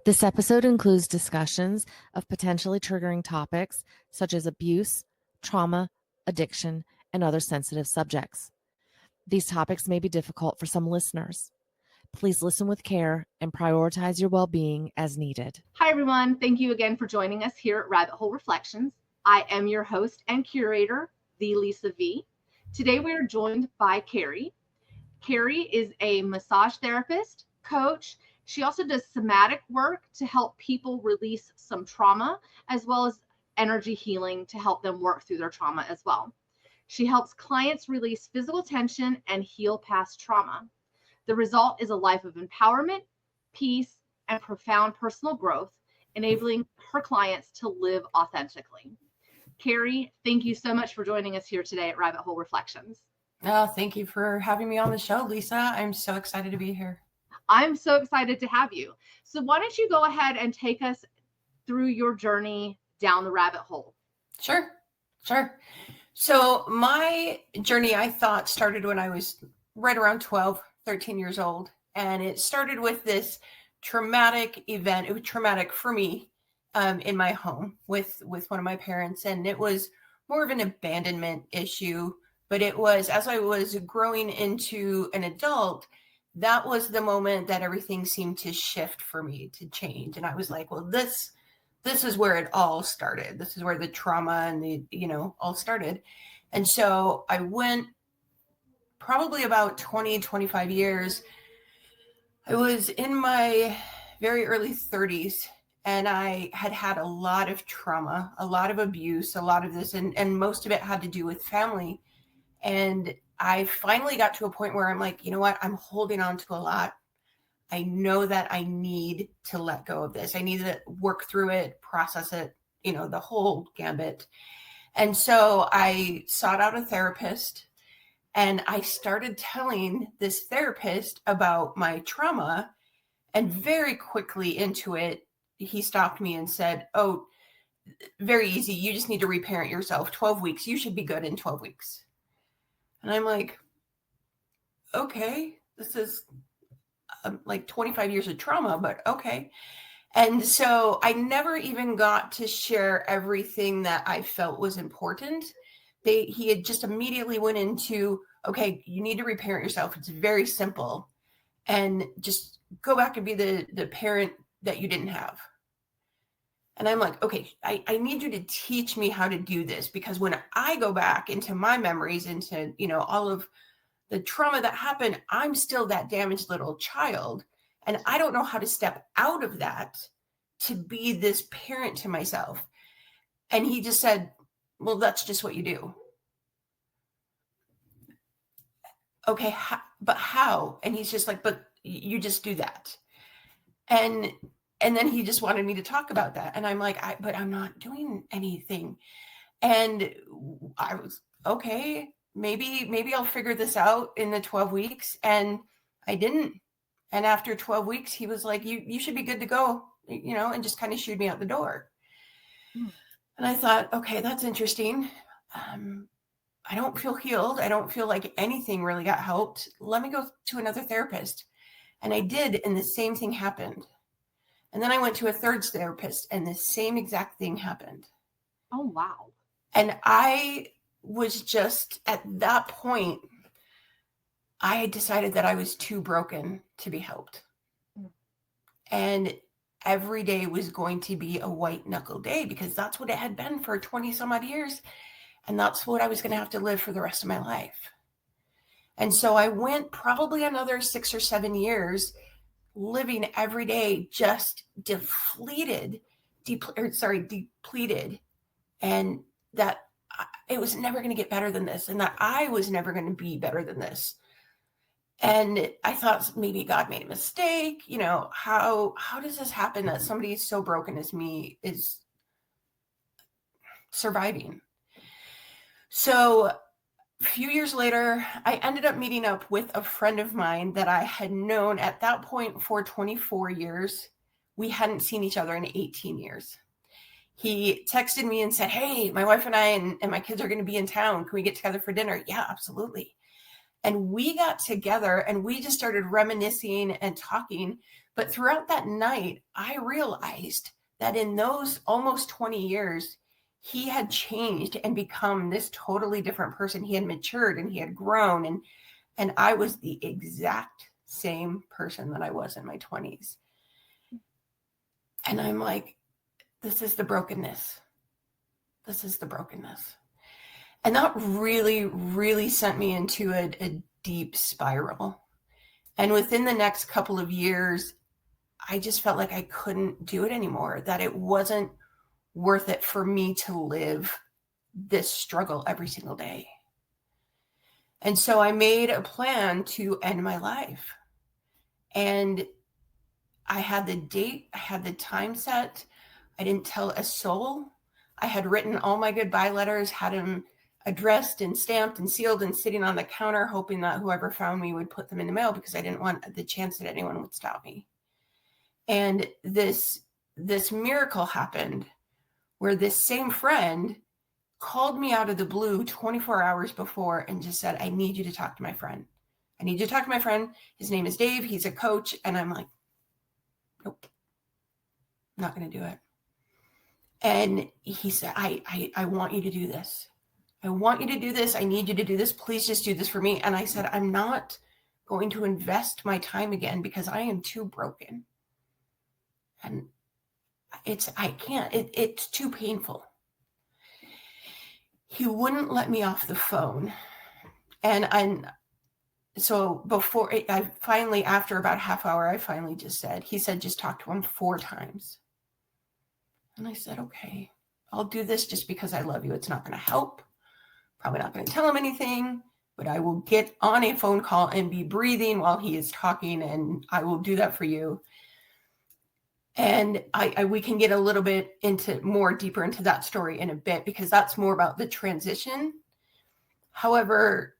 This episode includes discussions of potentially triggering topics such as abuse, trauma, addiction, and other sensitive subjects. These topics may be difficult for some listeners. Please listen with care and prioritize your well-being as needed. Hi, everyone. Thank you again for joining us here at Rabbit Hole Reflections. I am your host and curator, the Lisa V. Today, we are joined by Cari. Cari is a massage therapist, coach. She also does somatic work to help people release some trauma, as well as energy healing to help them work through their trauma as well. She helps clients release physical tension and heal past trauma. The result is a life of empowerment, peace, and profound personal growth, enabling her clients to live authentically. Cari, thank you so much for joining us here today at Rabbit Hole Reflections. Oh, thank you for having me on the show, Lisa. I'm so excited to be here. I'm so excited to have you. So why don't you go ahead and take us through your journey down the rabbit hole? Sure. So my journey, I thought, started when I was right around 12, 13 years old. And it started with this traumatic event. It was traumatic for me in my home with one of my parents. And it was more of an abandonment issue. But it was, as I was growing into an adult, that was the moment that everything seemed to shift for me, to change. And I was like, well, this is where it all started. This is where the trauma and the, all started. And so I went probably about 20, 25 years. I was in my very early 30s, and I had a lot of trauma, a lot of abuse, a lot of this, and most of it had to do with family. And I finally got to a point where I'm like, you know what? I'm holding on to a lot. I know that I need to let go of this. I need to work through it, process it, the whole gambit. And so I sought out a therapist, and I started telling this therapist about my trauma. And very quickly into it, he stopped me and said, oh, very easy. You just need to reparent yourself. 12 weeks. You should be good in 12 weeks. And I'm like, okay, this is like 25 years of trauma, but okay. And so I never even got to share everything that I felt was important. He had just immediately went into, okay, you need to reparent yourself. It's very simple. And just go back and be the parent that you didn't have. And I'm like, okay, I need you to teach me how to do this, because when I go back into my memories, into, all of the trauma that happened, I'm still that damaged little child. And I don't know how to step out of that to be this parent to myself. And he just said, well, that's just what you do. Okay, but how? And he's just like, but you just do that. And then he just wanted me to talk about that. And I'm like, but I'm not doing anything. And I was, okay, maybe I'll figure this out in the 12 weeks. And I didn't. And after 12 weeks, he was like, you should be good to go, and just kind of shooed me out the door. And I thought, okay, that's interesting. I don't feel healed. I don't feel like anything really got helped. Let me go to another therapist. And I did. And the same thing happened. And then I went to a third therapist, and the same exact thing happened. Oh, wow. And I was just, at that point, I had decided that I was too broken to be helped. And every day was going to be a white knuckle day, because that's what it had been for 20 some odd years. And that's what I was going to have to live for the rest of my life. And so I went probably another 6 or 7 years living every day just depleted, and that it was never going to get better than this, and that I was never going to be better than this. And I thought maybe God made a mistake. How does this happen that somebody so broken as me is surviving? So a few years later, I ended up meeting up with a friend of mine that I had known at that point for 24 years. We hadn't seen each other in 18 years. He texted me and said, hey, my wife and I and my kids are going to be in town. Can we get together for dinner? Yeah, absolutely. And we got together and we just started reminiscing and talking. But throughout that night, I realized that in those almost 20 years, he had changed and become this totally different person. He had matured and he had grown. And I was the exact same person that I was in my 20s. And I'm like, this is the brokenness. This is the brokenness. And that really, really sent me into a deep spiral. And within the next couple of years, I just felt like I couldn't do it anymore, that it wasn't worth it for me to live this struggle every single day. And so I made a plan to end my life. And I had the date, I had the time set. I didn't tell a soul. I had written all my goodbye letters, had them addressed and stamped and sealed and sitting on the counter, hoping that whoever found me would put them in the mail because I didn't want the chance that anyone would stop me. And this miracle happened where this same friend called me out of the blue 24 hours before and just said, I need you to talk to my friend. I need you to talk to my friend. His name is Dave. He's a coach. And I'm like, nope, I'm not going to do it. And he said, I want you to do this. I want you to do this. I need you to do this. Please just do this for me. And I said, I'm not going to invest my time again because I am too broken. And I can't, it's too painful. He wouldn't let me off the phone. And so before I finally, after about half hour, I finally just said, he said, just talk to him 4 times. And I said, okay, I'll do this just because I love you. It's not going to help. Probably not going to tell him anything, but I will get on a phone call and be breathing while he is talking. And I will do that for you. And we can get a little bit deeper into that story in a bit, because that's more about the transition. However,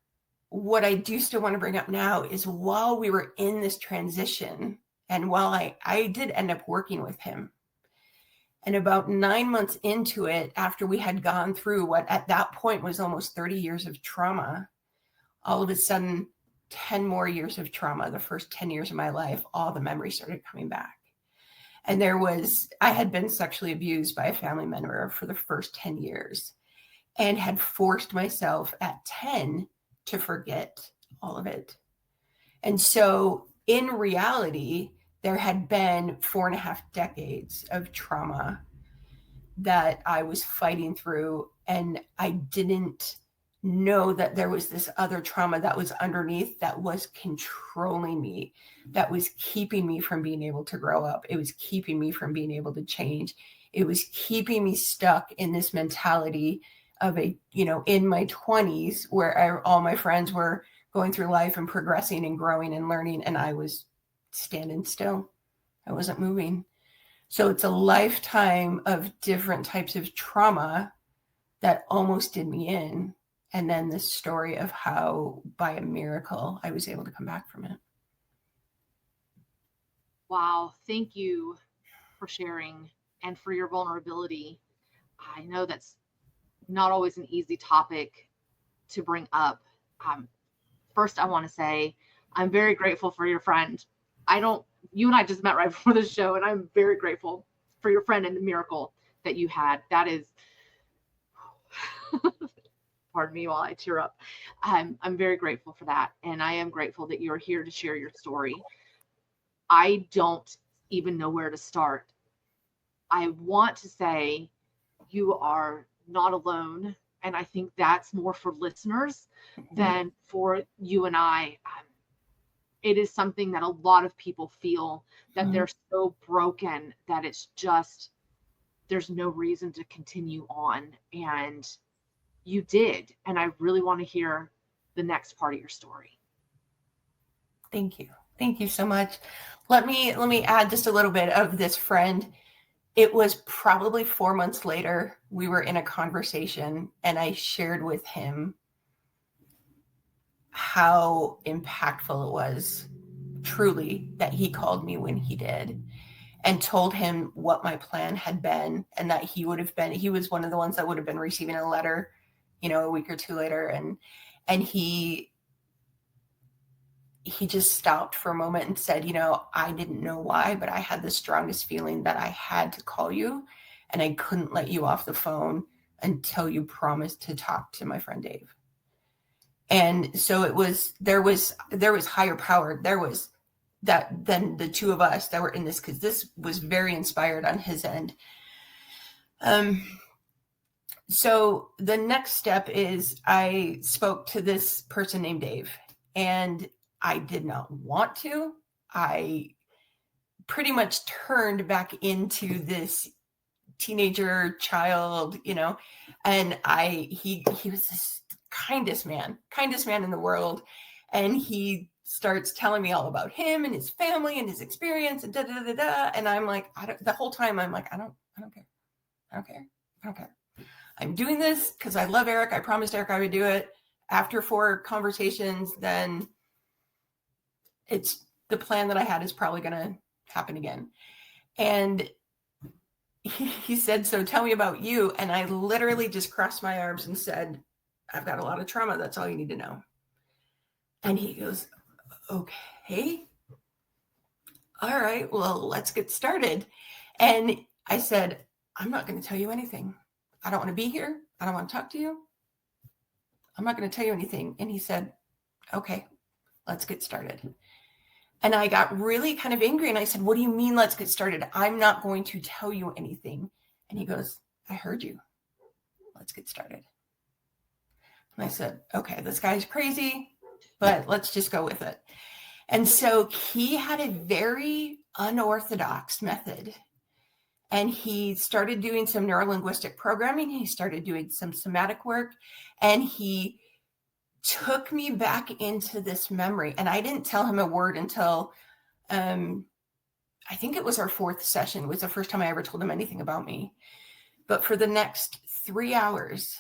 what I do still want to bring up now is while we were in this transition, and while I did end up working with him, and about 9 months into it, after we had gone through what at that point was almost 30 years of trauma, all of a sudden, 10 more years of trauma, the first 10 years of my life, all the memories started coming back. And I had been sexually abused by a family member for the first 10 years and had forced myself at 10 to forget all of it. And so in reality, there had been 4.5 decades of trauma that I was fighting through. And I didn't know that there was this other trauma that was underneath that was controlling me, that was keeping me from being able to grow up. It was keeping me from being able to change. It was keeping me stuck in this mentality of in my 20s where all my friends were going through life and progressing and growing and learning. And I was standing still. I wasn't moving. So it's a lifetime of different types of trauma that almost did me in. And then this story of how by a miracle, I was able to come back from it. Wow. Thank you for sharing and for your vulnerability. I know that's not always an easy topic to bring up. First, I want to say I'm very grateful for your friend. You and I just met right before the show, and I'm very grateful for your friend and the miracle that you had. That is, pardon me while I tear up. I'm very grateful for that. And I am grateful that you're here to share your story. I don't even know where to start. I want to say you are not alone. And I think that's more for listeners than for you and I. It is something that a lot of people feel, that they're so broken that it's just, there's no reason to continue on. And you did. And I really want to hear the next part of your story. Thank you. Thank you so much. Let me add just a little bit of this friend. It was probably 4 months later, we were in a conversation and I shared with him how impactful it was truly that he called me when he did, and told him what my plan had been, and that he was one of the ones that would have been receiving a letter, a week or two later. And he he just stopped for a moment and said, I didn't know why, but I had the strongest feeling that I had to call you, and I couldn't let you off the phone until you promised to talk to my friend Dave. And so there was higher power. There was that than the two of us that were in this, because this was very inspired on his end. So the next step is I spoke to this person named Dave, and I did not want to. I pretty much turned back into this teenager child, and he was this kindest man in the world. And he starts telling me all about him and his family and his experience and And I'm like, the whole time I'm like, I don't care. I'm doing this because I love Eric. I promised Eric I would do it. After 4 conversations, then it's the plan that I had is probably going to happen again. And he said, so tell me about you. And I literally just crossed my arms and said, I've got a lot of trauma. That's all you need to know. And he goes, okay. All right, well, let's get started. And I said, I'm not going to tell you anything. I don't want to be here. I don't want to talk to you. I'm not going to tell you anything. And he said, okay, let's get started. And I got really kind of angry. And I said, what do you mean, let's get started? I'm not going to tell you anything. And he goes, I heard you. Let's get started. And I said, okay, this guy's crazy, but let's just go with it. And so he had a very unorthodox method. And he started doing some neurolinguistic programming. He started doing some somatic work. And he took me back into this memory. And I didn't tell him a word until I think it was our 4th session. It was the first time I ever told him anything about me. But for the next 3 hours,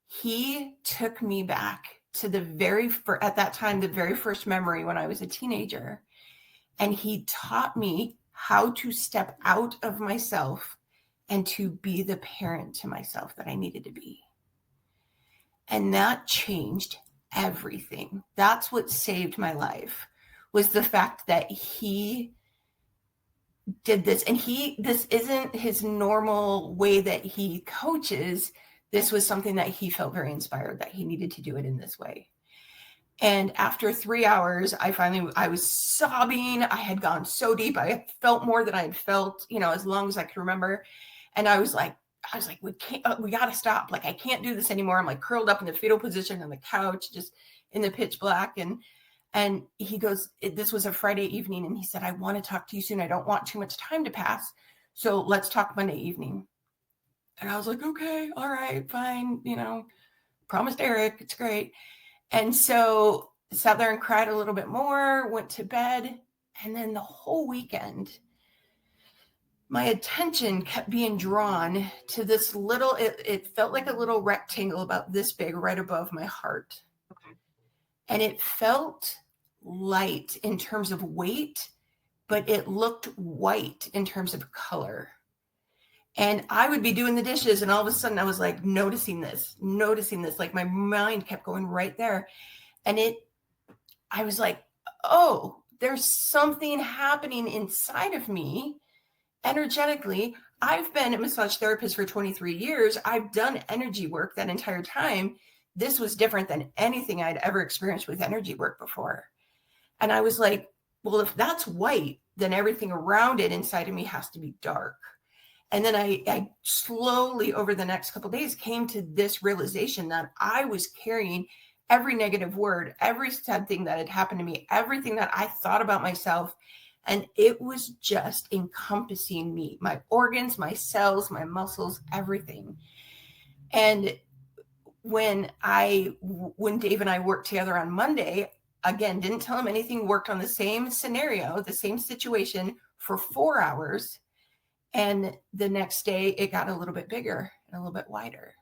he took me back to at that time, the very first memory when I was a teenager. And he taught me how to step out of myself and to be the parent to myself that I needed to be. And that changed everything. That's what saved my life, was the fact that he did this. And this isn't his normal way that he coaches. This was something that he felt very inspired that he needed to do it in this way. And after 3 hours, I was sobbing. I had gone so deep. I felt more than I had felt, as long as I could remember. And I was like, we got to stop. Like, I can't do this anymore. I'm like curled up in the fetal position on the couch, just in the pitch black. And he goes, this was a Friday evening. And he said, I want to talk to you soon. I don't want too much time to pass. So let's talk Monday evening. And I was like, okay, all right, fine. Promised Eric, it's great. And so sat there and cried a little bit more, went to bed. And then the whole weekend, my attention kept being drawn to this little, it felt like a little rectangle about this big right above my heart. Okay. And it felt light in terms of weight, but it looked white in terms of color. And I would be doing the dishes, and all of a sudden I was like noticing this, like my mind kept going right there. And I was like, oh, there's something happening inside of me energetically. I've been a massage therapist for 23 years. I've done energy work that entire time. This was different than anything I'd ever experienced with energy work before. And I was like, well, if that's white, then everything around it inside of me has to be dark. And then I slowly over the next couple of days came to this realization that I was carrying every negative word, every sad thing that had happened to me, everything that I thought about myself. And it was just encompassing me, my organs, my cells, my muscles, everything. And when Dave and I worked together on Monday, again, didn't tell him anything, worked on the same scenario, the same situation for 4 hours. And the next day it got a little bit bigger and a little bit wider.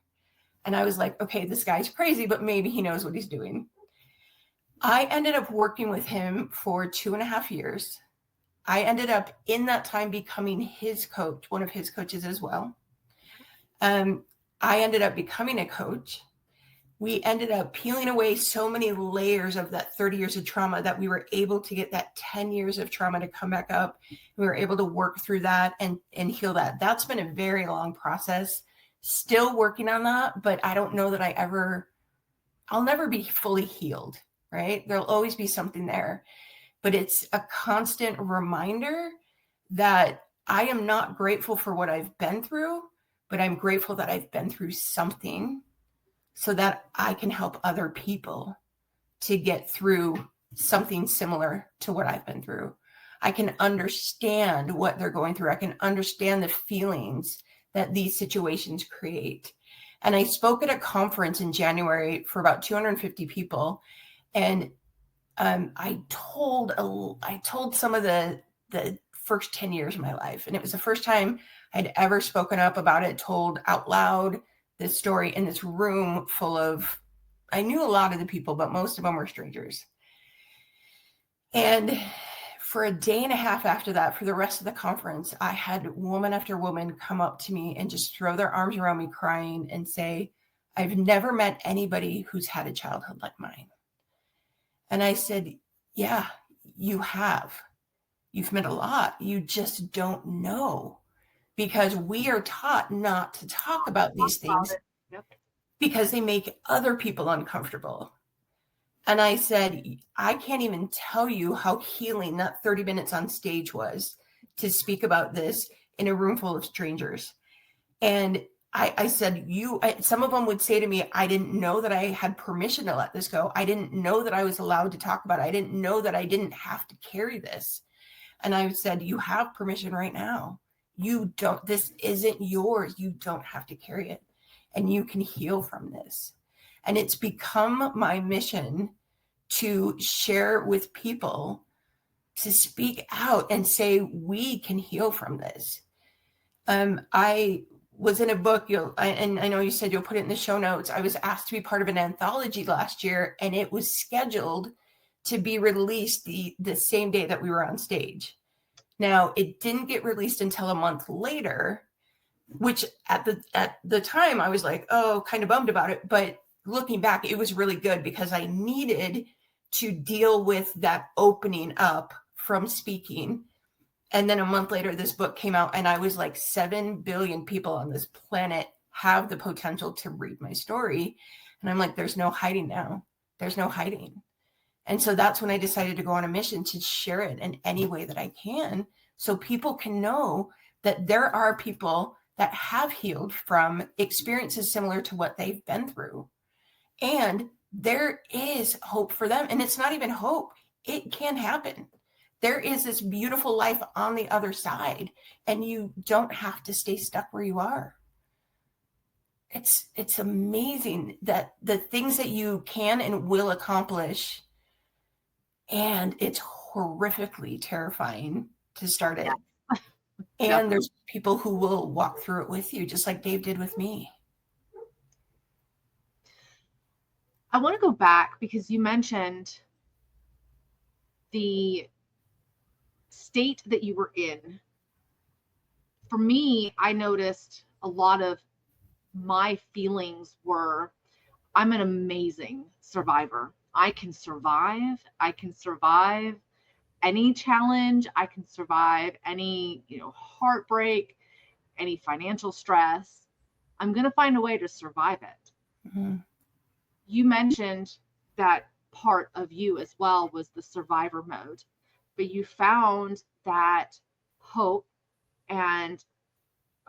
And I was like, okay, this guy's crazy, but maybe he knows what he's doing. I ended up working with him for 2.5 years. I ended up in that time becoming his coach, one of his coaches as well. I ended up becoming a coach. we ended up peeling away so many layers of that 30 years of trauma that we were able to get that 10 years of trauma to come back up. We were able to work through that and heal that. That's been a very long process. Still working on that, but I don't know that I'll never be fully healed, right? There'll always be something there, but it's a constant reminder that I am not grateful for what I've been through, but I'm grateful that I've been through something so that I can help other people to get through something similar to what I've been through. I can understand what they're going through. I can understand the feelings that these situations create. And I spoke at a conference in January for about 250 people. And I told some of the first 10 years of my life. And it was the first time I'd ever spoken up about it, told out loud this story in this room full of, I knew a lot of the people, but most of them were strangers. And for a day and a half after that, for the rest of the conference, I had woman after woman come up to me and just throw their arms around me crying and say, I've never met anybody who's had a childhood like mine. And I said, yeah, you have. You've met a lot. You just don't know, because we are taught not to talk about these things because they make other people uncomfortable. And I said, I can't even tell you how healing that 30 minutes on stage was to speak about this in a room full of strangers. And I said, some of them would say to me, I didn't know that I had permission to let this go. I didn't know that I was allowed to talk about it. I didn't know that I didn't have to carry this. And I said, you have permission right now. This isn't yours. You don't have to carry it. And you can heal from this. And it's become my mission to share with people, to speak out and say, we can heal from this. I was in a book, and I know you said you'll put it in the show notes. I was asked to be part of an anthology last year, and it was scheduled to be released the same day that we were on stage. Now, it didn't get released until a month later, which at the time I was like, oh, kind of bummed about it. But looking back, it was really good because I needed to deal with that opening up from speaking. And then a month later, this book came out, and I was like, 7 billion people on this planet have the potential to read my story. And I'm like, there's no hiding now. There's no hiding. And so that's when I decided to go on a mission to share it in any way that I can, so people can know that there are people that have healed from experiences similar to what they've been through. And there is hope for them. And it's not even hope. It can happen. There is this beautiful life on the other side, and you don't have to stay stuck where you are. It's amazing that the things that you can and will accomplish, and it's horrifically terrifying to start it. And there's people who will walk through it with you, just like Dave did with me. I want to go back because you mentioned the state that you were in. For me, I noticed a lot of my feelings were, I'm an amazing survivor. I can survive. I can survive any challenge. I can survive any, heartbreak, any financial stress. I'm going to find a way to survive it. Mm-hmm. You mentioned that part of you as well was the survivor mode, but you found that hope and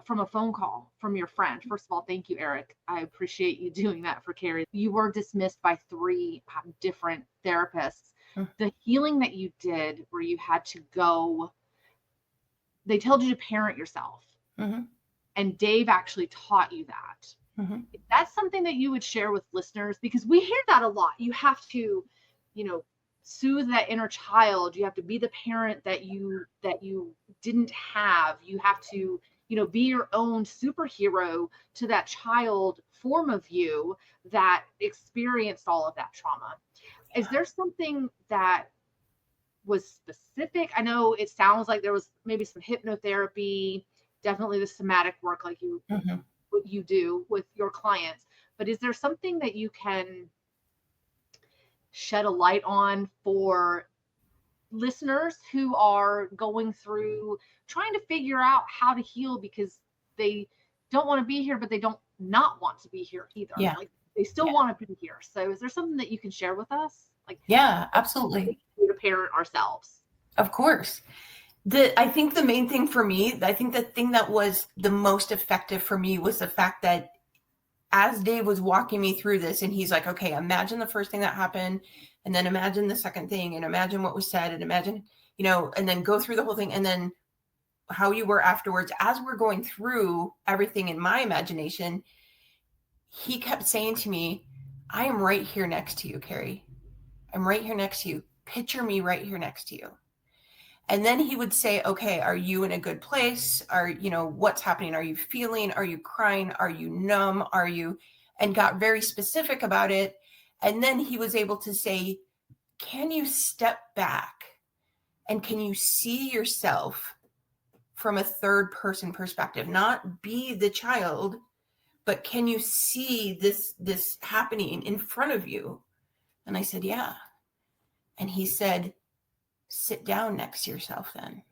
from a phone call from your friend. First of all, thank you, Eric. I appreciate you doing that for Cari. You were dismissed by 3 different therapists. Mm-hmm. The healing that you did, where you had to go, they told you to parent yourself. Mm-hmm. And Dave actually taught you that. Mm-hmm. That's something that you would share with listeners, because we hear that a lot. You have to, soothe that inner child. You have to be the parent that you didn't have. You have to, be your own superhero to that child form of you that experienced all of that trauma. Is there something that was specific? I know it sounds like there was maybe some hypnotherapy, definitely the somatic work like you, mm-hmm. what you do with your clients, but is there something that you can shed a light on for listeners who are going through trying to figure out how to heal because they don't want to be here, but they don't not want to be here either. Yeah. Like they still want to be here. So is there something that you can share with us? Like, yeah, absolutely. To parent ourselves. Of course. I think the main thing for me, I think the thing that was the most effective for me was the fact that as Dave was walking me through this, and he's like, okay, imagine the first thing that happened, and then imagine the second thing, and imagine what was said, and imagine, and then go through the whole thing, and then how you were afterwards. As we're going through everything in my imagination, he kept saying to me, I am right here next to you, Cari. I'm right here next to you. Picture me right here next to you. And then he would say, okay, are you in a good place? What's happening? Are you feeling? Are you crying? Are you numb? And got very specific about it. And then he was able to say, can you step back and can you see yourself from a third person perspective? Not be the child, but can you see this happening in front of you? And I said, yeah. And he said, sit down next to yourself then.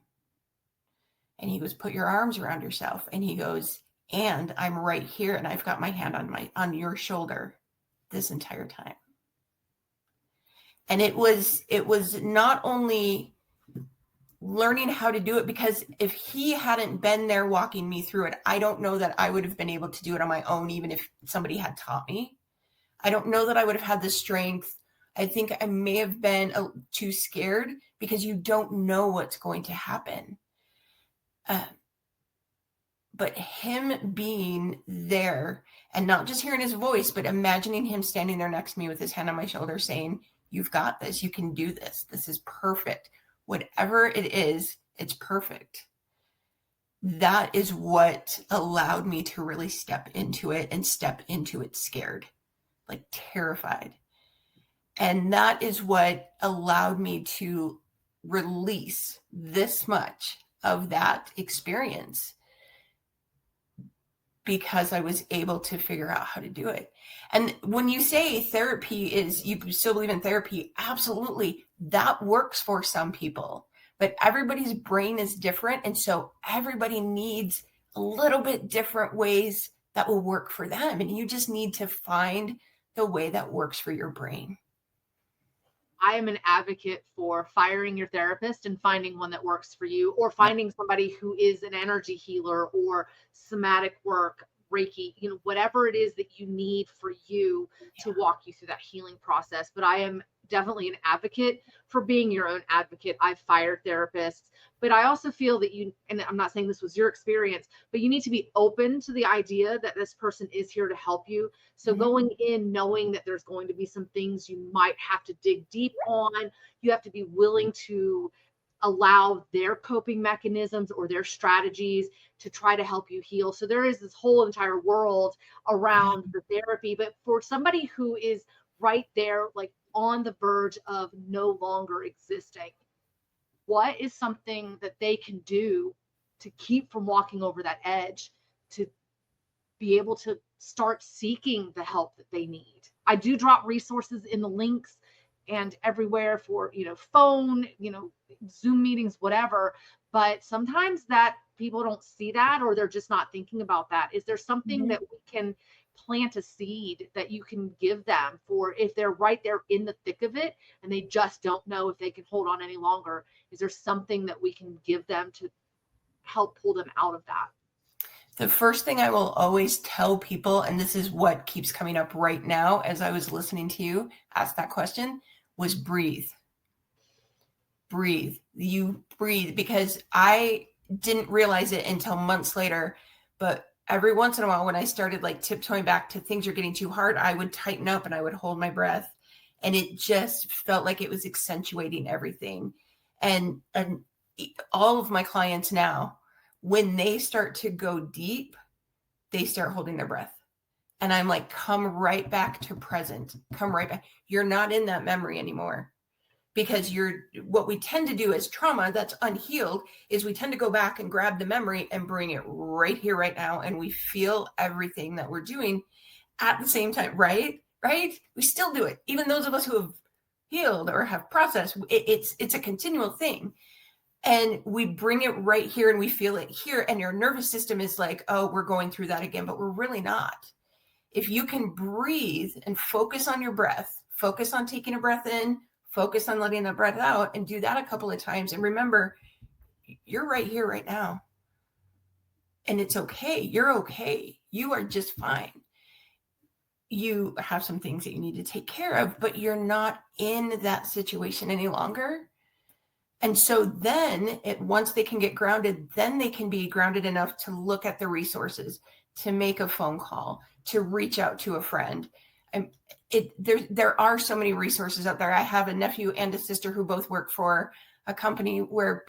And he goes, put your arms around yourself. And he goes, and I'm right here, and I've got my hand on your shoulder this entire time. And it was not only learning how to do it, because if he hadn't been there walking me through it, I don't know that I would have been able to do it on my own, even if somebody had taught me. I don't know that I would have had the strength. I think I may have been too scared because you don't know what's going to happen. But him being there and not just hearing his voice, but imagining him standing there next to me with his hand on my shoulder saying, you've got this, you can do this. This is perfect. Whatever it is, it's perfect. That is what allowed me to really step into it and step into it scared, like terrified. And that is what allowed me to release this much of that experience, because I was able to figure out how to do it. And when you say therapy you still believe in therapy, absolutely, that works for some people, but everybody's brain is different. And so everybody needs a little bit different ways that will work for them. And you just need to find the way that works for your brain. I am an advocate for firing your therapist and finding one that works for you, or finding somebody who is an energy healer or somatic work, Reiki, whatever it is that you need for you to walk you through that healing process. But I am definitely an advocate for being your own advocate. I've fired therapists, but I also feel that and I'm not saying this was your experience, but you need to be open to the idea that this person is here to help you. So going in, knowing that there's going to be some things you might have to dig deep on, you have to be willing to allow their coping mechanisms or their strategies to try to help you heal. So there is this whole entire world around the therapy, but for somebody who is right there, like on the verge of no longer existing, what is something that they can do to keep from walking over that edge, to be able to start seeking the help that they need? I do drop resources in the links and everywhere for, phone, Zoom meetings, whatever. But sometimes that people don't see that, or they're just not thinking about that. Is there something that we can plant a seed that you can give them for if they're right there in the thick of it and they just don't know if they can hold on any longer? Is there something that we can give them to help pull them out of that? The first thing I will always tell people, and this is what keeps coming up right now as I was listening to you ask that question, was breathe. Breathe. You breathe, because I didn't realize it until months later, but every once in a while when I started like tiptoeing back to things are getting too hard, I would tighten up and I would hold my breath, and it just felt like it was accentuating everything. And all of my clients now, when they start to go deep, they start holding their breath. And I'm like, come right back to present. Come right back. You're not in that memory anymore. Because what we tend to do as trauma that's unhealed is we tend to go back and grab the memory and bring it right here, right now. And we feel everything that we're doing at the same time, right? We still do it. Even those of us who have healed or have processed, it's a continual thing. And we bring it right here and we feel it here. And your nervous system is like, oh, we're going through that again, but we're really not. If you can breathe and focus on your breath, focus on taking a breath in, focus on letting the breath out, and do that a couple of times. And remember, you're right here, right now. And it's okay. You're okay. You are just fine. You have some things that you need to take care of, but you're not in that situation any longer. And so then once they can get grounded, then they can be grounded enough to look at the resources, to make a phone call, to reach out to a friend. And there are so many resources out there. I have a nephew and a sister who both work for a company where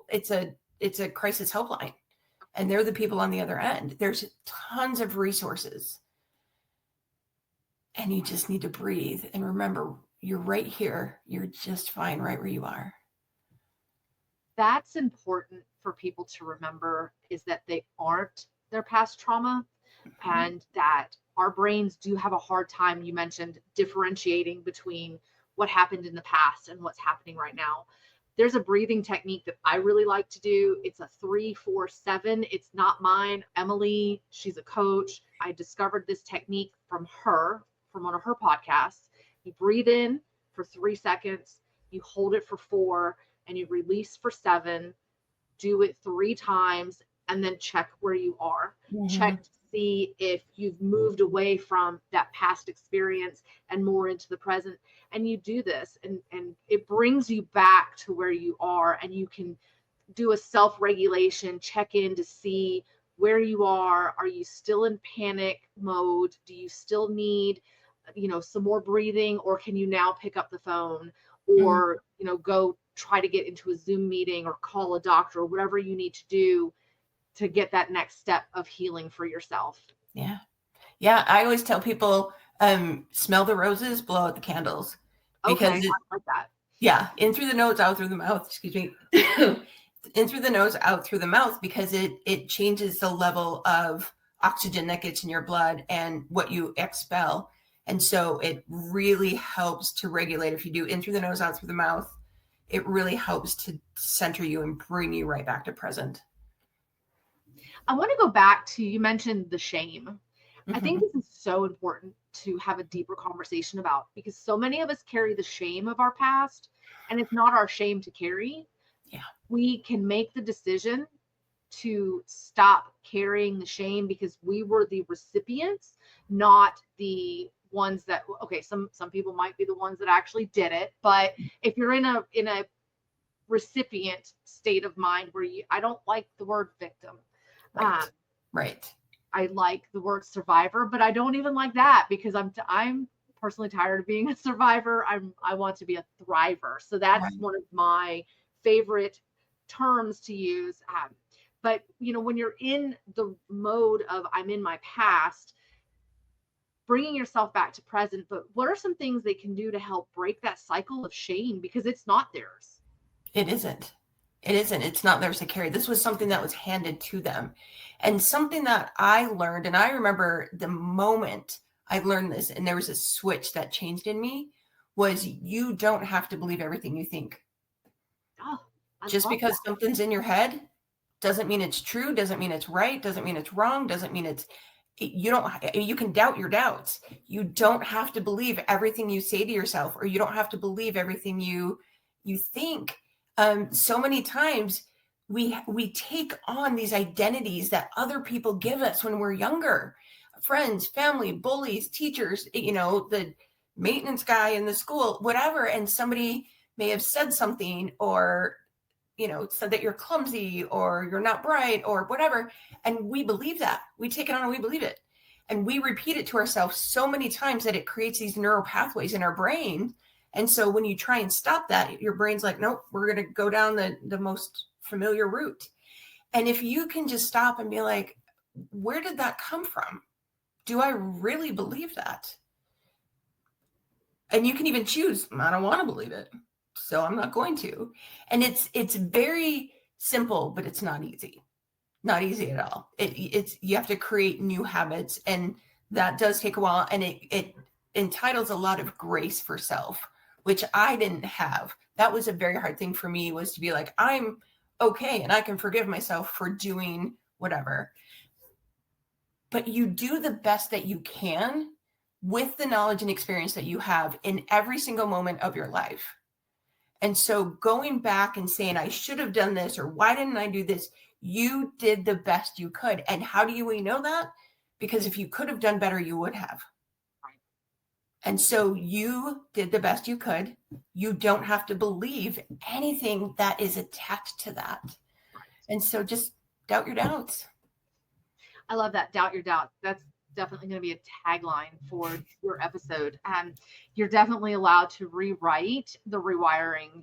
it's a crisis helpline, and they're the people on the other end. There's tons of resources, and you just need to breathe and remember, you're right here. You're just fine right where you are. That's important for people to remember, is that they aren't their past trauma, and that our brains do have a hard time, you mentioned, differentiating between what happened in the past and what's happening right now. There's a breathing technique that I really like to do. It's a 3-4-7. It's not mine. Emily, she's a coach. I discovered this technique from one of her podcasts. You breathe in for 3 seconds, you hold it for 4, and you release for 7. Do it 3 times, and then check where you are. Check to see if you've moved away from that past experience and more into the present. And you do this, and it brings you back to where you are, and you can do a self-regulation, check in to see where you are. Are you still in panic mode? Do you still need, some more breathing, or can you now pick up the phone, or, go try to get into a Zoom meeting or call a doctor, or whatever you need to do to get that next step of healing for yourself. Yeah. Yeah. I always tell people, smell the roses, blow out the candles. Because I like that. Yeah. In through the nose, out through the mouth, excuse me. In through the nose, out through the mouth, because it changes the level of oxygen that gets in your blood and what you expel. And so it really helps to regulate. If you do in through the nose, out through the mouth, it really helps to center you and bring you right back to present. I want to go back to, you mentioned the shame. I think this is so important to have a deeper conversation about, because so many of us carry the shame of our past, and it's not our shame to carry. Yeah. We can make the decision to stop carrying the shame because we were the recipients, not the ones that, okay, some people might be the ones that actually did it, but if you're in a recipient state of mind where I don't like the word victim. Right. I like the word survivor, but I don't even like that, because I'm personally tired of being a survivor. I want to be a thriver. So that's one of my favorite terms to use. But when you're in the mode of I'm in my past, bringing yourself back to present, but what are some things they can do to help break that cycle of shame? Because it's not theirs. It isn't. It's not theirs to carry. This was something that was handed to them. And something that I learned, and I remember the moment I learned this, and there was a switch that changed in me, was you don't have to believe everything you think. Oh, just because something's in your head doesn't mean it's true, doesn't mean it's right, doesn't mean it's wrong, doesn't mean you can doubt your doubts. You don't have to believe everything you say to yourself, or you don't have to believe everything you think. So many times we take on these identities that other people give us when we're younger. Friends, family, bullies, teachers, the maintenance guy in the school, whatever. And somebody may have said something, or, said that you're clumsy or you're not bright or whatever. And we believe that. We take it on and we believe it. And we repeat it to ourselves so many times that it creates these neural pathways in our brain. And so when you try and stop that, your brain's like, nope, we're going to go down the most familiar route. And if you can just stop and be like, where did that come from? Do I really believe that? And you can even choose, I don't want to believe it, so I'm not going to. And it's very simple, but it's not easy. Not easy at all. You have to create new habits. And that does take a while, and it entitles a lot of grace for self, which I didn't have. That was a very hard thing for me, was to be like, I'm okay and I can forgive myself for doing whatever. But you do the best that you can with the knowledge and experience that you have in every single moment of your life. And so going back and saying, I should have done this, or why didn't I do this? You did the best you could. And how do we know that? Because if you could have done better, you would have. And so you did the best you could. You don't have to believe anything that is attached to that. And so just doubt your doubts. I love that. Doubt your doubt. That's definitely going to be a tagline for your episode. You're definitely allowed to rewrite the rewiring,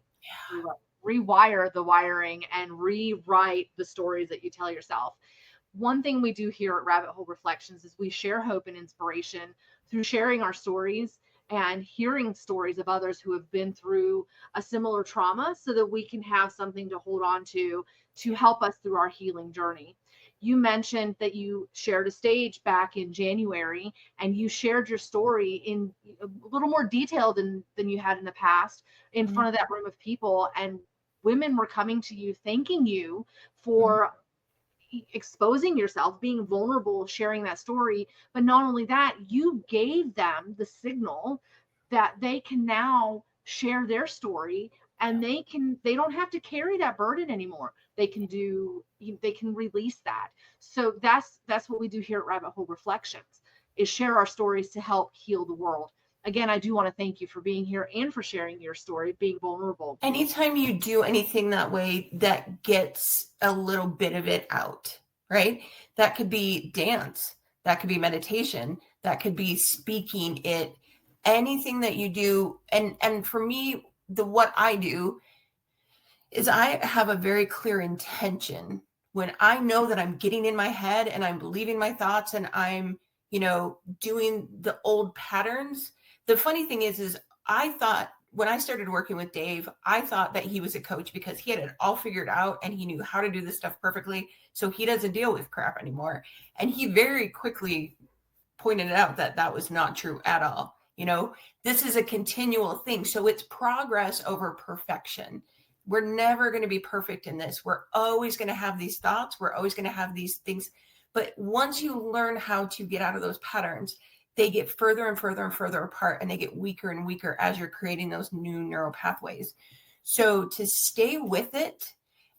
rewire the wiring, and rewrite the stories that you tell yourself. One thing we do here at Rabbit Hole Reflections is we share hope and inspiration through sharing our stories and hearing stories of others who have been through a similar trauma, so that we can have something to hold on to help us through our healing journey. You mentioned that you shared a stage back in January, and you shared your story in a little more detail than you had in the past in front of that room of people, and women were coming to you thanking you for exposing yourself, being vulnerable, sharing that story. But not only that, you gave them the signal that they can now share their story, and they don't have to carry that burden anymore. They can release that. So that's what we do here at Rabbit Hole Reflections, is share our stories to help heal the world. Again, I do want to thank you for being here and for sharing your story, being vulnerable. Anytime you do anything that way, that gets a little bit of it out, right? That could be dance, that could be meditation, that could be speaking it, anything that you do. And for me, what I do is I have a very clear intention. When I know that I'm getting in my head and I'm believing my thoughts and I'm, doing the old patterns. The funny thing is I thought, when I started working with Dave, I thought that he was a coach because he had it all figured out and he knew how to do this stuff perfectly. So he doesn't deal with crap anymore. And he very quickly pointed out that that was not true at all. This is a continual thing. So it's progress over perfection. We're never going to be perfect in this. We're always going to have these thoughts. We're always going to have these things. But once you learn how to get out of those patterns, they get further and further and further apart, and they get weaker and weaker as you're creating those new neural pathways. So to stay with it,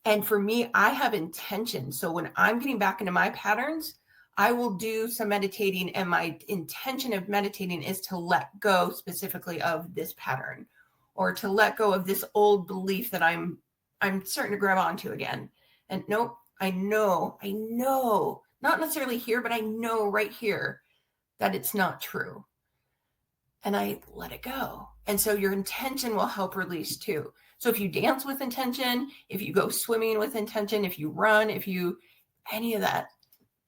and for me, I have intention. So when I'm getting back into my patterns, I will do some meditating, and my intention of meditating is to let go specifically of this pattern, or to let go of this old belief that I'm starting to grab onto again. And nope, I know, not necessarily here, but I know right here that it's not true. And I let it go. And so your intention will help release too. So if you dance with intention, if you go swimming with intention, if you run, if you, any of that,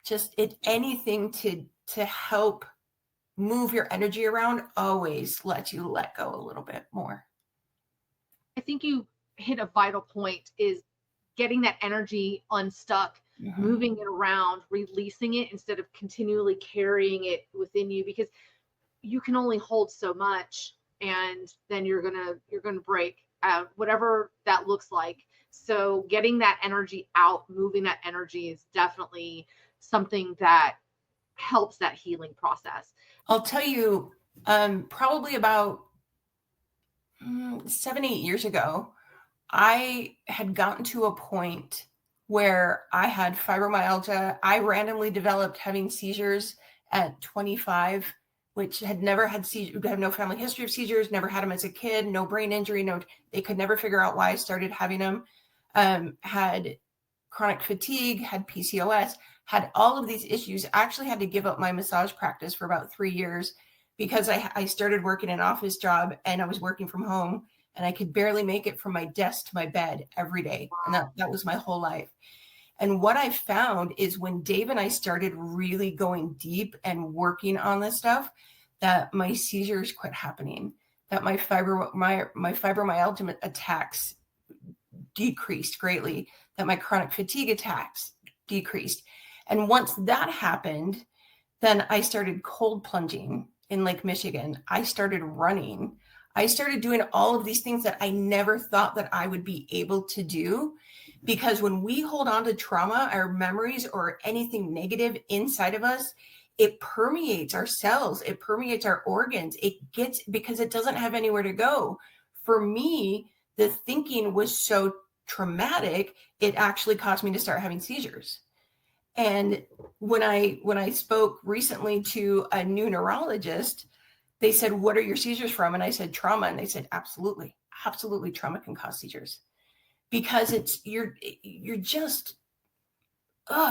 just anything to help move your energy around, always lets you let go a little bit more. I think you hit a vital point, is getting that energy unstuck, moving it around, releasing it instead of continually carrying it within you, because you can only hold so much, and then you're gonna break, whatever that looks like. So getting that energy out, moving that energy, is definitely something that helps that healing process. I'll tell you, probably about 7-8 years ago, I had gotten to a point where I had fibromyalgia. I randomly developed having seizures at 25, which had never had seizures, had no family history of seizures, never had them as a kid, no brain injury, they could never figure out why I started having them. Had chronic fatigue, had PCOS, had all of these issues. I actually had to give up my massage practice for about 3 years because I started working an office job, and I was working from home, and I could barely make it from my desk to my bed every day. And that was my whole life. And what I found is when Dave and I started really going deep and working on this stuff, that my seizures quit happening, that my fibromyalgia attacks decreased greatly, that my chronic fatigue attacks decreased. And once that happened, Then I started cold plunging in Lake Michigan. I started running. I started doing all of these things that I never thought that I would be able to do. Because when we hold on to trauma, our memories, or anything negative inside of us, it permeates our cells, it permeates our organs. Because it doesn't have anywhere to go. For me, the thinking was so traumatic, it actually caused me to start having seizures. And when I spoke recently to a new neurologist, they said, "What are your seizures from?" And I said, "Trauma." And they said, absolutely trauma can cause seizures, because you're just,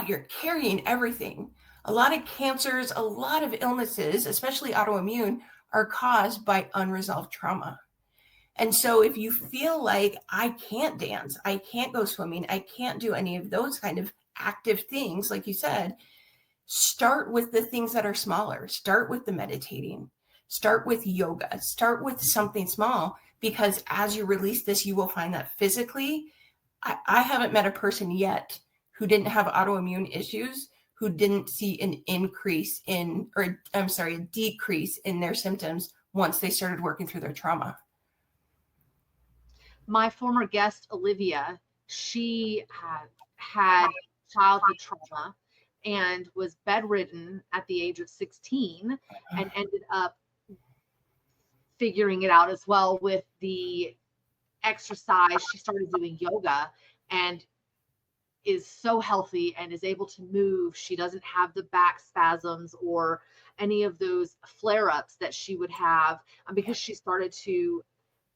you're carrying everything. A lot of cancers, a lot of illnesses, especially autoimmune, are caused by unresolved trauma. And so if you feel like, I can't dance, I can't go swimming, I can't do any of those kind of active things, like you said, start with the things that are smaller. Start with the meditating, start with yoga, start with something small, because as you release this, you will find that physically, I haven't met a person yet who didn't have autoimmune issues who didn't see an increase in, or I'm sorry, a decrease in their symptoms once they started working through their trauma. My former guest, Olivia, she had childhood trauma and was bedridden at the age of 16 and ended up figuring it out as well with the exercise. She started doing yoga and is so healthy and is able to move. She doesn't have the back spasms or any of those flare-ups that she would have, because she started to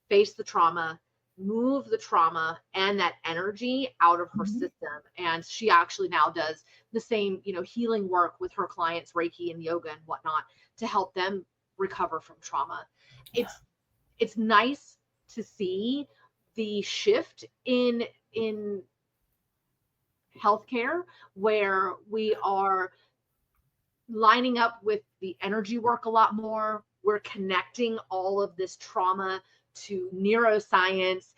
face the trauma, move the trauma and that energy out of her system. And she actually now does the same, healing work with her clients, Reiki and yoga and whatnot, to help them recover from trauma. It's nice to see the shift in healthcare, where we are lining up with the energy work a lot more. We're connecting all of this trauma to neuroscience,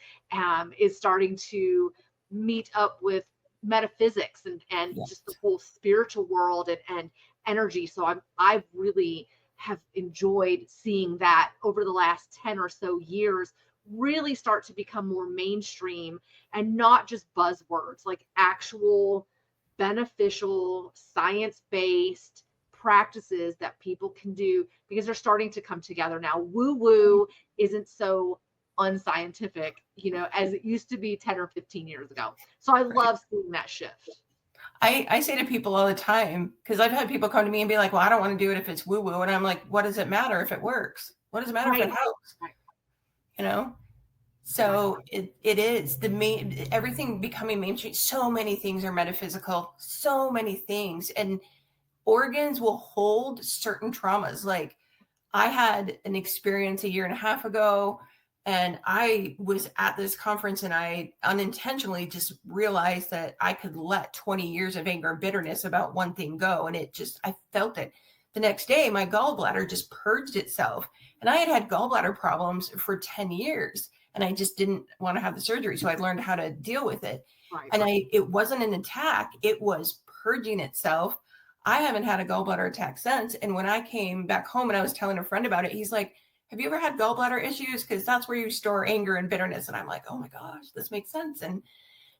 is starting to meet up with metaphysics and Yes. just the whole spiritual world and energy. So I really have enjoyed seeing that over the last 10 or so years really start to become more mainstream and not just buzzwords, like actual beneficial science-based practices that people can do, because they're starting to come together now. Woo-woo isn't so unscientific, as it used to be 10 or 15 years ago. So I love seeing that shift. I say to people all the time, because I've had people come to me and be like, "Well, I don't want to do it if it's woo-woo." And I'm like, what does it matter if it works? What does it matter if it helps? Right. So it is everything becoming mainstream. So many things are metaphysical, so many things. And organs will hold certain traumas. Like, I had an experience a year and a half ago, and I was at this conference and I unintentionally just realized that I could let 20 years of anger and bitterness about one thing go. And I felt it. The next day, my gallbladder just purged itself. And I had gallbladder problems for 10 years and I just didn't want to have the surgery. So I learned how to deal with it. Right. And it wasn't an attack. It was purging itself. I haven't had a gallbladder attack since. And when I came back home and I was telling a friend about it, he's like, "Have you ever had gallbladder issues? Because that's where you store anger and bitterness." And I'm like, oh my gosh, this makes sense. And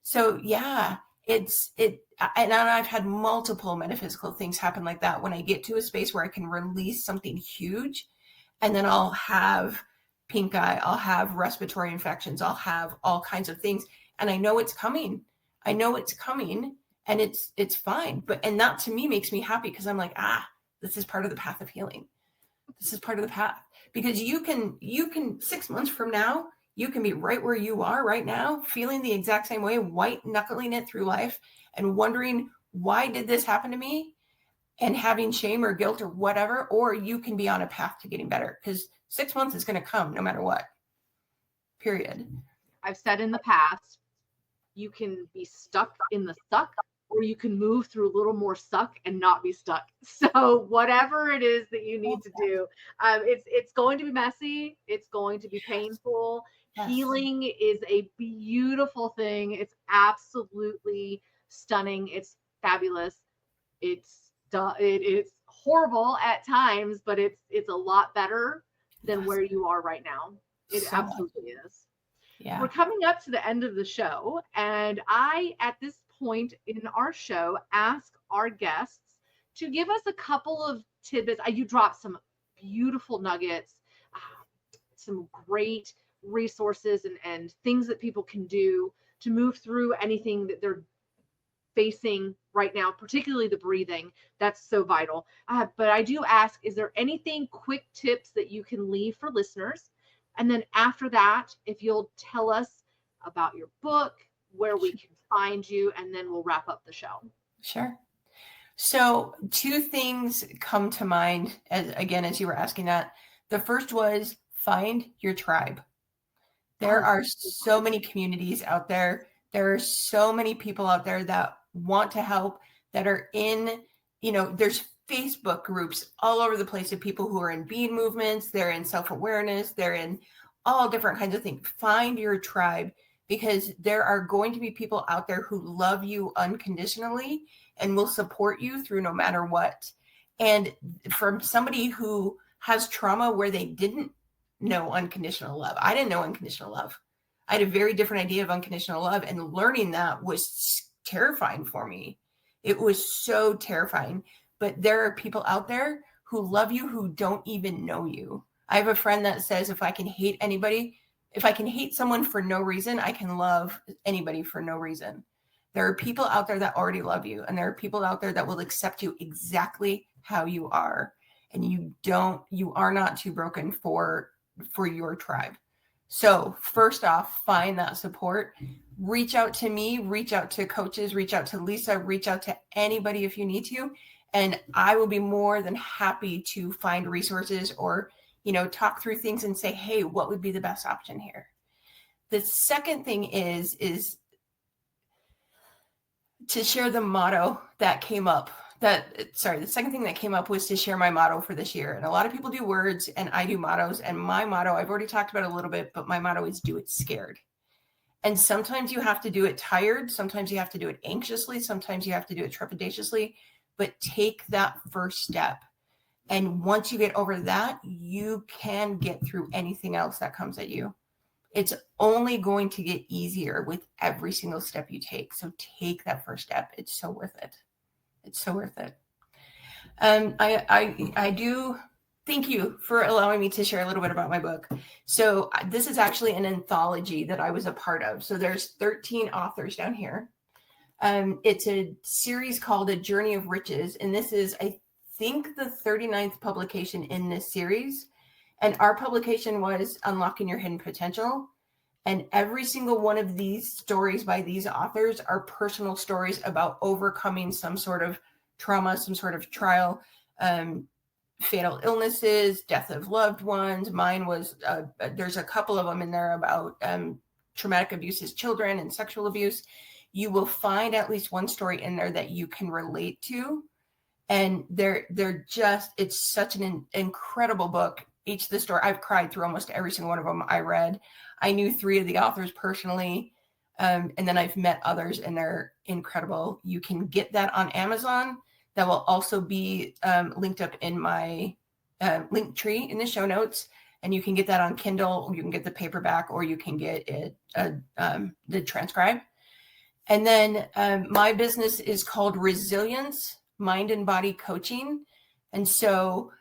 so, yeah, and I've had multiple metaphysical things happen like that. When I get to a space where I can release something huge, and then I'll have pink eye, I'll have respiratory infections, I'll have all kinds of things. And I know it's coming. And it's fine. And that to me makes me happy, because I'm like, this is part of the path of healing. This is part of the path, because you can 6 months from now, you can be right where you are right now, feeling the exact same way, white knuckling it through life and wondering, why did this happen to me? And having shame or guilt or whatever, or you can be on a path to getting better, because 6 months is going to come no matter what, period. I've said in the past, you can be stuck in the suck, or you can move through a little more suck and not be stuck. So whatever it is that you need to do, it's going to be messy. It's going to be painful. Yes. Healing is a beautiful thing. It's absolutely stunning. It's fabulous. It is horrible at times, but it's a lot better than where you are right now. It So much. absolutely is. Yeah. We're coming up to the end of the show, and I, at this point in our show, ask our guests to give us a couple of tidbits. You dropped some beautiful nuggets, some great resources and things that people can do to move through anything that they're facing right now, particularly the breathing. That's so vital. But I do ask, is there anything, quick tips that you can leave for listeners? And then after that, if you'll tell us about your book, where we can find you, and then we'll wrap up the show. Sure. So 2 things come to mind as you were asking that. The first was find your tribe. There are so many communities out there. There are so many people out there that want to help, that are in, there's Facebook groups all over the place of people who are in being movements. They're in self-awareness. They're in all different kinds of things. Find your tribe, because there are going to be people out there who love you unconditionally and will support you through no matter what. And from somebody who has trauma where they didn't know unconditional love, I didn't know unconditional love. I had a very different idea of unconditional love, and learning that was terrifying for me. It was so terrifying. But there are people out there who love you who don't even know you. I have a friend that says, if I can hate someone for no reason, I can love anybody for no reason. There are people out there that already love you, and there are people out there that will accept you exactly how you are. And you are not too broken for your tribe. So first off, find that support. Reach out to me, reach out to coaches, reach out to Lisa, reach out to anybody if you need to. And I will be more than happy to find resources or, talk through things and say, hey, what would be the best option here? The second thing is to share the motto that came up. The second thing that came up was to share my motto for this year. And a lot of people do words and I do mottos. And my motto, I've already talked about it a little bit, but my motto is do it scared. And sometimes you have to do it tired. Sometimes you have to do it anxiously. Sometimes you have to do it trepidatiously, but take that first step. And once you get over that, you can get through anything else that comes at you. It's only going to get easier with every single step you take. So take that first step. It's so worth it. It's so worth it. I do thank you for allowing me to share a little bit about my book. So this is actually an anthology that I was a part of. So there's 13 authors down here. It's a series called A Journey of Riches. And this is, I think, the 39th publication in this series. And our publication was Unlocking Your Hidden Potential. And every single one of these stories by these authors are personal stories about overcoming some sort of trauma, some sort of trial, fatal illnesses, death of loved ones. Mine was, there's a couple of them in there about traumatic abuse as children and sexual abuse. You will find at least one story in there that you can relate to. And it's such an incredible book. Each of the story, I've cried through almost every single one of them I read. I knew 3 of the authors personally, and then I've met others, and they're incredible. You can get that on Amazon. That will also be linked up in my link tree in the show notes, and you can get that on Kindle. You can get the paperback, or you can get it the transcribe. And then my business is called Resilience Mind and Body Coaching, and so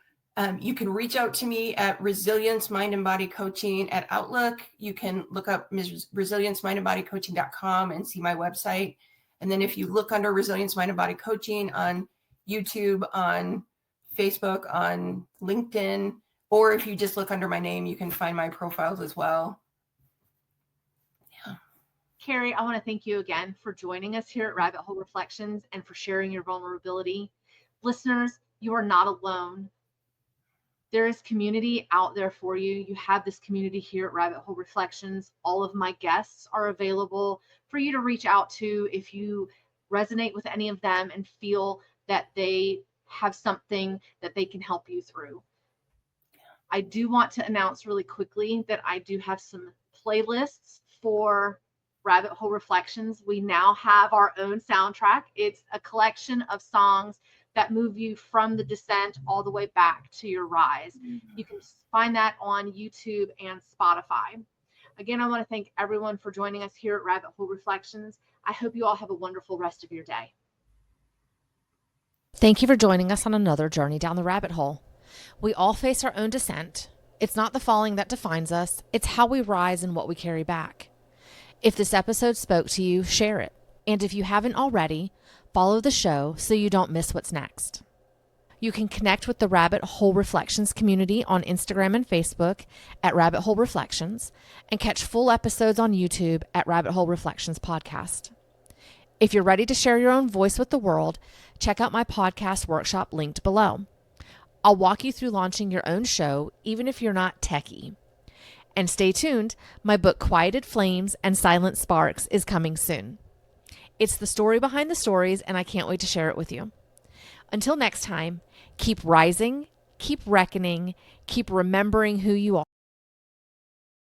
you can reach out to me at Resilience Mind and Body Coaching at Outlook. You can look up ResilienceMindandBodyCoaching.com and see my website. And then if you look under Resilience Mind and Body Coaching on YouTube, on Facebook, on LinkedIn, or if you just look under my name, you can find my profiles as well. Yeah. Cari, I want to thank you again for joining us here at Rabbit Hole Reflections and for sharing your vulnerability. Listeners, you are not alone. There is community out there for you. You have this community here at Rabbit Hole Reflections. All of my guests are available for you to reach out to if you resonate with any of them and feel that they have something that they can help you through. I do want to announce really quickly that I do have some playlists for Rabbit Hole Reflections. We now have our own soundtrack. It's a collection of songs that move you from the descent all the way back to your rise. You can find that on YouTube and Spotify. Again, I want to thank everyone for joining us here at Rabbit Hole Reflections. I hope you all have a wonderful rest of your day. Thank you for joining us on another journey down the rabbit hole. We all face our own descent. It's not the falling that defines us, it's how we rise and what we carry back. If this episode spoke to you, share it. And if you haven't already, follow the show so you don't miss what's next. You can connect with the Rabbit Hole Reflections community on Instagram and Facebook at Rabbit Hole Reflections, and catch full episodes on YouTube at Rabbit Hole Reflections Podcast. If you're ready to share your own voice with the world, check out my podcast workshop linked below. I'll walk you through launching your own show, even if you're not techie. And stay tuned, my book Quieted Flames and Silent Sparks is coming soon. It's the story behind the stories, and I can't wait to share it with you. Until next time, keep rising, keep reckoning, keep remembering who you are.